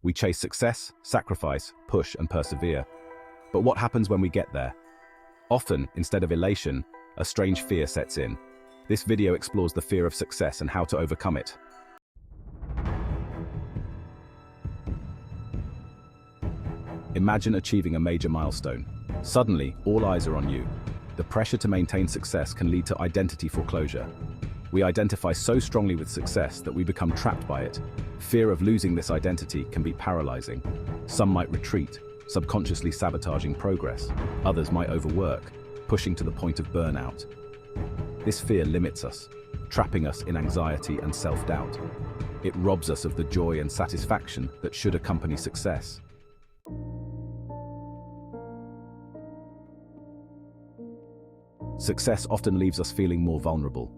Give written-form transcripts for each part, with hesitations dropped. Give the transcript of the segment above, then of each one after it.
We chase success, sacrifice, push, and persevere. But what happens when we get there? Often, instead of elation, a strange fear sets in. This video explores the fear of success and how to overcome it. Imagine achieving a major milestone. Suddenly, all eyes are on you. The pressure to maintain success can lead to identity foreclosure. We identify so strongly with success that we become trapped by it. Fear of losing this identity can be paralyzing. Some might retreat, subconsciously sabotaging progress. Others might overwork, pushing to the point of burnout. This fear limits us, trapping us in anxiety and self-doubt. It robs us of the joy and satisfaction that should accompany success. Success often leaves us feeling more vulnerable.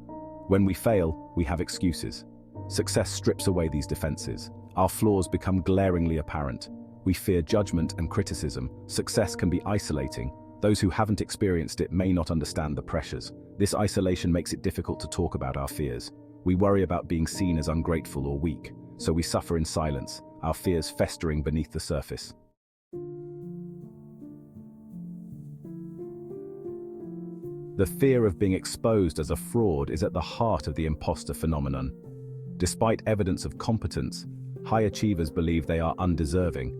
When we fail, we have excuses. Success strips away these defenses. Our flaws become glaringly apparent. We fear judgment and criticism. Success can be isolating. Those who haven't experienced it may not understand the pressures. This isolation makes it difficult to talk about our fears. We worry about being seen as ungrateful or weak, so we suffer in silence, our fears festering beneath the surface. The fear of being exposed as a fraud is at the heart of the imposter phenomenon. Despite evidence of competence, high achievers believe they are undeserving.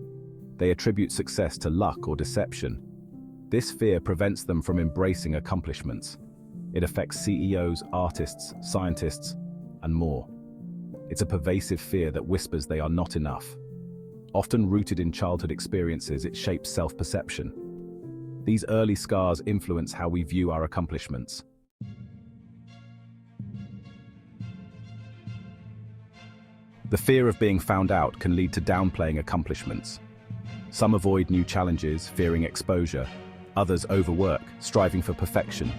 They attribute success to luck or deception. This fear prevents them from embracing accomplishments. It affects CEOs, artists, scientists, and more. It's a pervasive fear that whispers they are not enough. Often rooted in childhood experiences, it shapes self-perception. These early scars influence how we view our accomplishments. The fear of being found out can lead to downplaying accomplishments. Some avoid new challenges, fearing exposure. Others overwork, striving for perfection.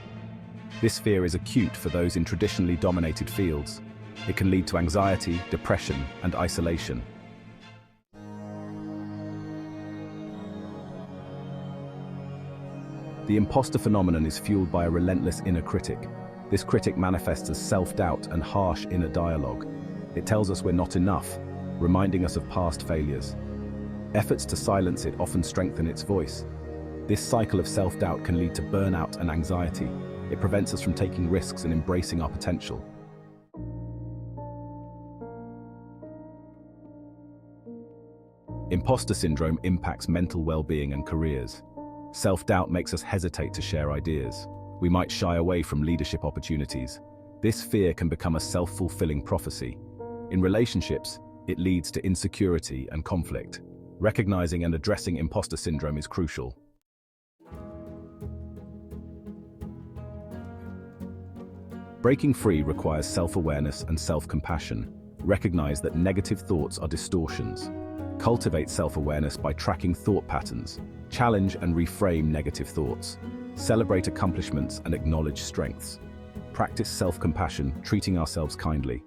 This fear is acute for those in traditionally dominated fields. It can lead to anxiety, depression, and isolation. The imposter phenomenon is fueled by a relentless inner critic. This critic manifests as self-doubt and harsh inner dialogue. It tells us we're not enough, reminding us of past failures. Efforts to silence it often strengthen its voice. This cycle of self-doubt can lead to burnout and anxiety. It prevents us from taking risks and embracing our potential. Imposter syndrome impacts mental well-being and careers. Self-doubt makes us hesitate to share ideas. We might shy away from leadership opportunities. This fear can become a self-fulfilling prophecy. In relationships, it leads to insecurity and conflict. Recognizing and addressing imposter syndrome is crucial. Breaking free requires self-awareness and self-compassion. Recognize that negative thoughts are distortions. Cultivate self-awareness by tracking thought patterns. Challenge and reframe negative thoughts. Celebrate accomplishments and acknowledge strengths. Practice self-compassion, treating ourselves kindly.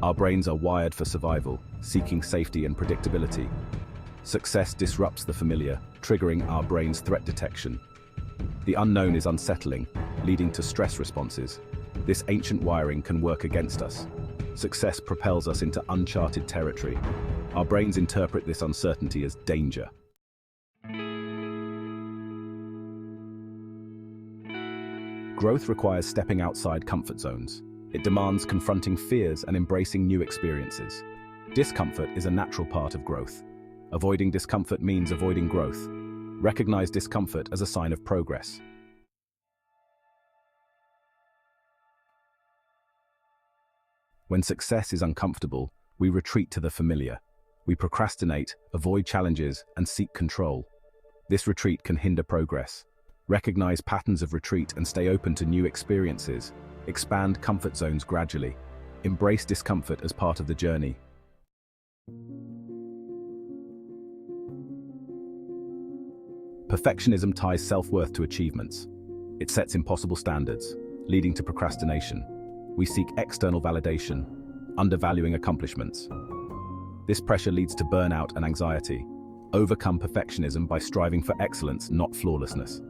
Our brains are wired for survival, seeking safety and predictability. Success disrupts the familiar, triggering our brain's threat detection. The unknown is unsettling, leading to stress responses. This ancient wiring can work against us. Success propels us into uncharted territory. Our brains interpret this uncertainty as danger. Growth requires stepping outside comfort zones. It demands confronting fears and embracing new experiences. Discomfort is a natural part of growth. Avoiding discomfort means avoiding growth. Recognize discomfort as a sign of progress. When success is uncomfortable, we retreat to the familiar. We procrastinate, avoid challenges, and seek control. This retreat can hinder progress. Recognize patterns of retreat and stay open to new experiences. Expand comfort zones gradually. Embrace discomfort as part of the journey. Perfectionism ties self-worth to achievements. It sets impossible standards, leading to procrastination. We seek external validation, undervaluing accomplishments. This pressure leads to burnout and anxiety. Overcome perfectionism by striving for excellence, not flawlessness.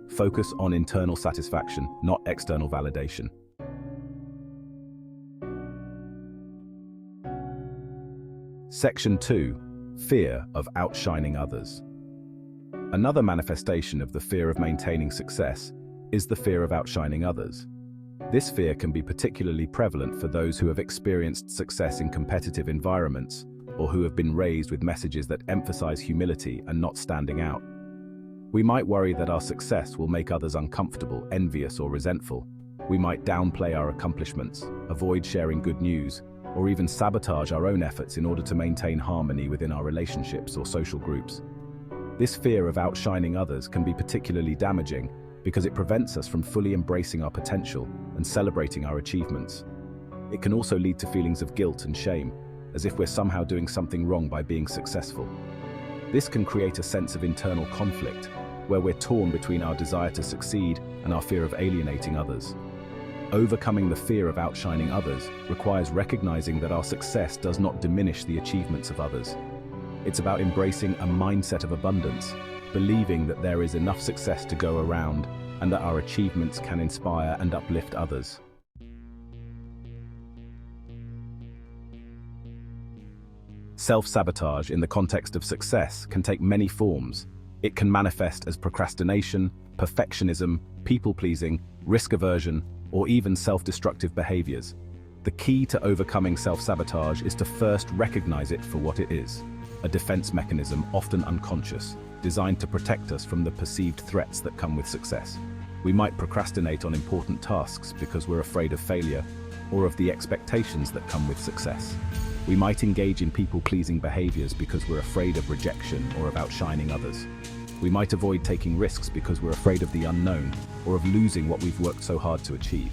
Focus on internal satisfaction, not external validation. Section 2. Fear of outshining others. Another manifestation of the fear of maintaining success is the fear of outshining others. This fear can be particularly prevalent for those who have experienced success in competitive environments or who have been raised with messages that emphasize humility and not standing out. We might worry that our success will make others uncomfortable, envious, or resentful. We might downplay our accomplishments, avoid sharing good news, or even sabotage our own efforts in order to maintain harmony within our relationships or social groups. This fear of outshining others can be particularly damaging because it prevents us from fully embracing our potential and celebrating our achievements. It can also lead to feelings of guilt and shame, as if we're somehow doing something wrong by being successful. This can create a sense of internal conflict, where we're torn between our desire to succeed and our fear of alienating others. Overcoming the fear of outshining others requires recognizing that our success does not diminish the achievements of others. It's about embracing a mindset of abundance, believing that there is enough success to go around and that our achievements can inspire and uplift others. Self-sabotage in the context of success can take many forms. It can manifest as procrastination, perfectionism, people-pleasing, risk aversion, or even self-destructive behaviors. The key to overcoming self-sabotage is to first recognize it for what it is: a defense mechanism, often unconscious, designed to protect us from the perceived threats that come with success. We might procrastinate on important tasks because we're afraid of failure or of the expectations that come with success. We might engage in people-pleasing behaviors because we're afraid of rejection or of outshining others. We might avoid taking risks because we're afraid of the unknown or of losing what we've worked so hard to achieve.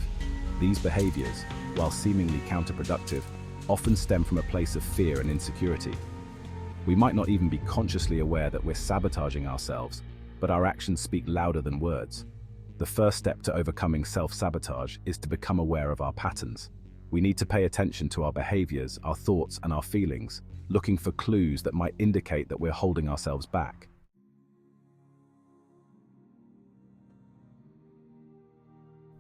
These behaviors, while seemingly counterproductive, often stem from a place of fear and insecurity. We might not even be consciously aware that we're sabotaging ourselves, but our actions speak louder than words. The first step to overcoming self-sabotage is to become aware of our patterns. We need to pay attention to our behaviors, our thoughts, and our feelings, looking for clues that might indicate that we're holding ourselves back.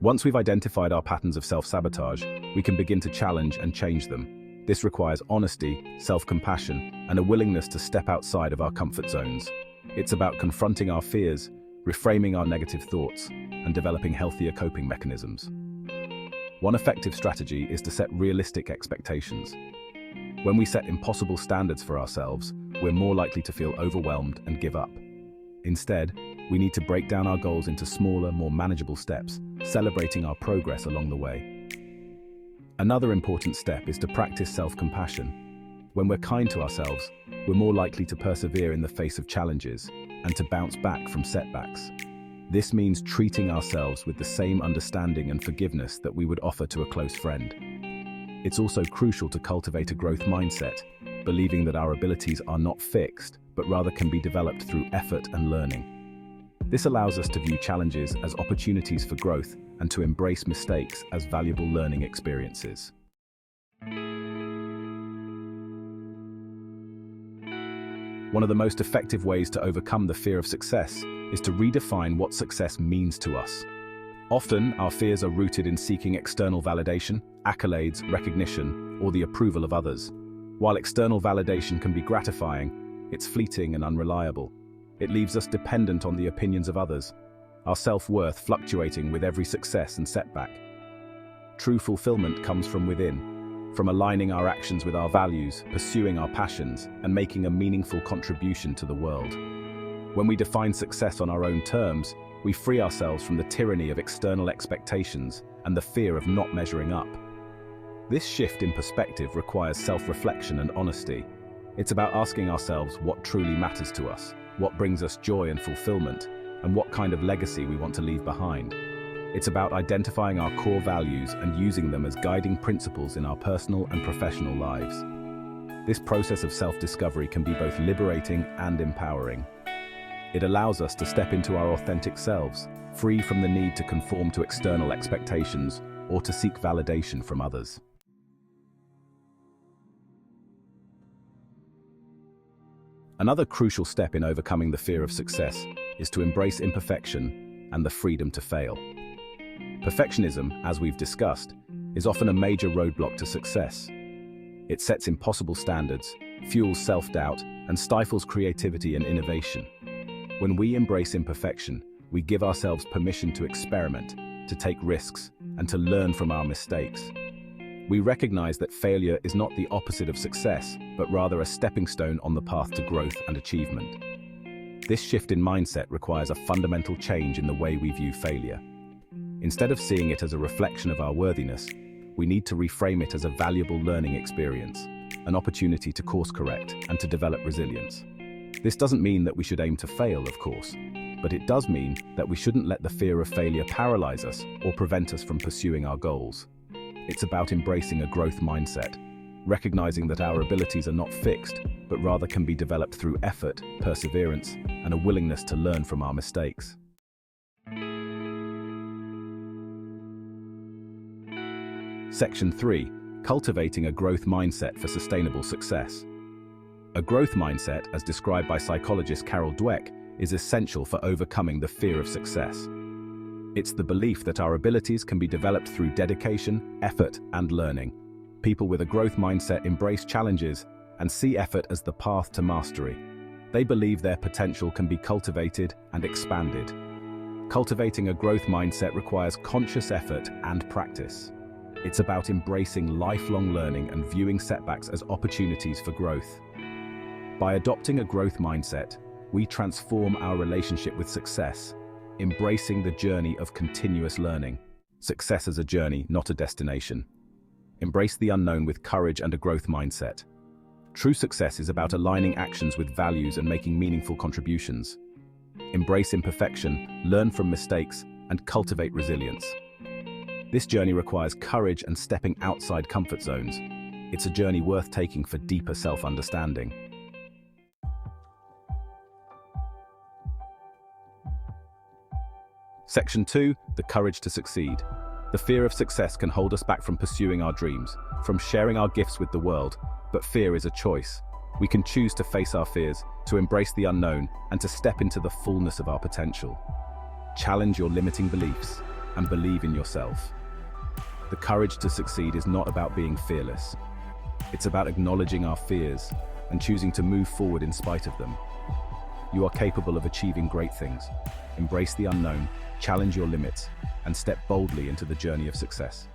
Once we've identified our patterns of self-sabotage, we can begin to challenge and change them. This requires honesty, self-compassion, and a willingness to step outside of our comfort zones. It's about confronting our fears, reframing our negative thoughts, and developing healthier coping mechanisms. One effective strategy is to set realistic expectations. When we set impossible standards for ourselves, we're more likely to feel overwhelmed and give up. Instead, we need to break down our goals into smaller, more manageable steps, celebrating our progress along the way. Another important step is to practice self-compassion. When we're kind to ourselves, we're more likely to persevere in the face of challenges and to bounce back from setbacks. This means treating ourselves with the same understanding and forgiveness that we would offer to a close friend. It's also crucial to cultivate a growth mindset, believing that our abilities are not fixed, but rather can be developed through effort and learning. This allows us to view challenges as opportunities for growth and to embrace mistakes as valuable learning experiences. One of the most effective ways to overcome the fear of success is to redefine what success means to us. Often, our fears are rooted in seeking external validation, accolades, recognition, or the approval of others. While external validation can be gratifying, it's fleeting and unreliable. It leaves us dependent on the opinions of others, our self-worth fluctuating with every success and setback. True fulfillment comes from within, from aligning our actions with our values, pursuing our passions, and making a meaningful contribution to the world. When we define success on our own terms, we free ourselves from the tyranny of external expectations and the fear of not measuring up. This shift in perspective requires self-reflection and honesty. It's about asking ourselves what truly matters to us, what brings us joy and fulfillment, and what kind of legacy we want to leave behind. It's about identifying our core values and using them as guiding principles in our personal and professional lives. This process of self-discovery can be both liberating and empowering. It allows us to step into our authentic selves, free from the need to conform to external expectations or to seek validation from others. Another crucial step in overcoming the fear of success is to embrace imperfection and the freedom to fail. Perfectionism, as we've discussed, is often a major roadblock to success. It sets impossible standards, fuels self-doubt, and stifles creativity and innovation. When we embrace imperfection, we give ourselves permission to experiment, to take risks, and to learn from our mistakes. We recognize that failure is not the opposite of success, but rather a stepping stone on the path to growth and achievement. This shift in mindset requires a fundamental change in the way we view failure. Instead of seeing it as a reflection of our worthiness, we need to reframe it as a valuable learning experience, an opportunity to course correct and to develop resilience. This doesn't mean that we should aim to fail, of course, but it does mean that we shouldn't let the fear of failure paralyze us or prevent us from pursuing our goals. It's about embracing a growth mindset, recognizing that our abilities are not fixed, but rather can be developed through effort, perseverance, and a willingness to learn from our mistakes. Section 3. Cultivating a growth mindset for sustainable success. A growth mindset, as described by psychologist Carol Dweck, is essential for overcoming the fear of success. It's the belief that our abilities can be developed through dedication, effort, and learning. People with a growth mindset embrace challenges and see effort as the path to mastery. They believe their potential can be cultivated and expanded. Cultivating a growth mindset requires conscious effort and practice. It's about embracing lifelong learning and viewing setbacks as opportunities for growth. By adopting a growth mindset, we transform our relationship with success, embracing the journey of continuous learning. Success as a journey, not a destination. Embrace the unknown with courage and a growth mindset. True success is about aligning actions with values and making meaningful contributions. Embrace imperfection, learn from mistakes, and cultivate resilience. This journey requires courage and stepping outside comfort zones. It's a journey worth taking for deeper self-understanding. Section 2. The courage to succeed. The fear of success can hold us back from pursuing our dreams, from sharing our gifts with the world, but fear is a choice. We can choose to face our fears, to embrace the unknown, and to step into the fullness of our potential. Challenge your limiting beliefs and believe in yourself. The courage to succeed is not about being fearless. It's about acknowledging our fears and choosing to move forward in spite of them. You are capable of achieving great things. Embrace the unknown, challenge your limits, and step boldly into the journey of success.